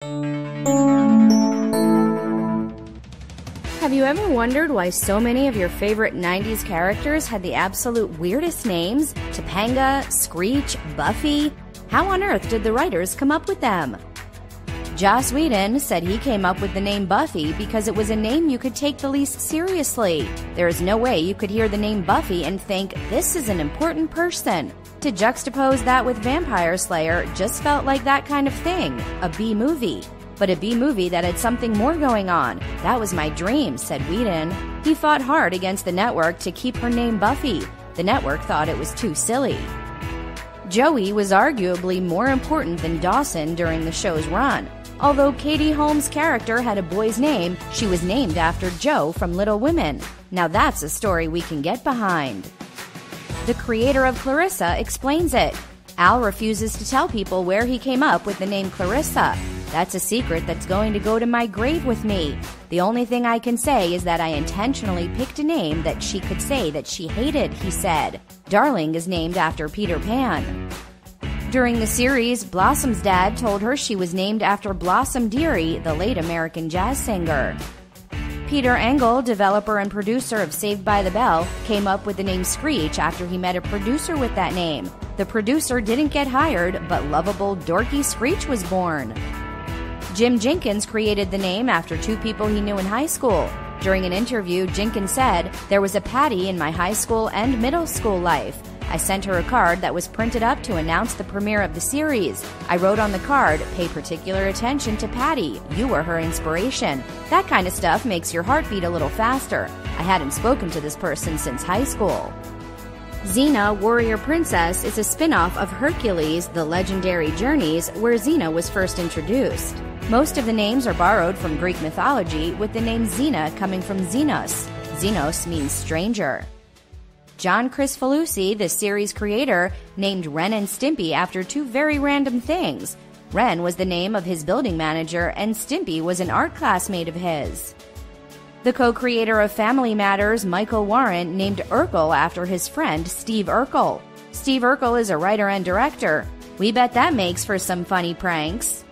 Have you ever wondered why so many of your favorite 90s characters had the absolute weirdest names? Topanga, Screech, Buffy? How on earth did the writers come up with them? Joss Whedon said he came up with the name Buffy because it was a name you could take the least seriously. There is no way you could hear the name Buffy and think, this is an important person. To juxtapose that with Vampire Slayer just felt like that kind of thing, a B-movie. But a B-movie that had something more going on. That was my dream, said Whedon. He fought hard against the network to keep her name Buffy. The network thought it was too silly. Joey was arguably more important than Dawson during the show's run. Although Katie Holmes' character had a boy's name, she was named after Joe from Little Women. Now that's a story we can get behind. The creator of Clarissa explains it. Al refuses to tell people where he came up with the name Clarissa. That's a secret that's going to go to my grave with me. The only thing I can say is that I intentionally picked a name that she could say that she hated, he said. Darling is named after Peter Pan. During the series, Blossom's dad told her she was named after Blossom Dearie, the late American jazz singer. Peter Engel, developer and producer of Saved by the Bell, came up with the name Screech after he met a producer with that name. The producer didn't get hired, but lovable, dorky Screech was born. Jim Jenkins created the name after two people he knew in high school. During an interview, Jenkins said, "There was a Patti in my high school and middle school life. I sent her a card that was printed up to announce the premiere of the series. I wrote on the card, 'Pay particular attention to Patti. You were her inspiration.' That kind of stuff makes your heart beat a little faster. I hadn't spoken to this person since high school." Xena, Warrior Princess is a spin-off of Hercules, The Legendary Journeys, where Xena was first introduced. Most of the names are borrowed from Greek mythology, with the name Xena coming from Xenos. Xenos means stranger. John Kricfalusi, the series creator, named Ren and Stimpy after two very random things. Ren was the name of his building manager, and Stimpy was an art classmate of his. The co-creator of Family Matters, Michael Warren, named Urkel after his friend Steve Urkel. Steve Urkel is a writer and director. We bet that makes for some funny pranks.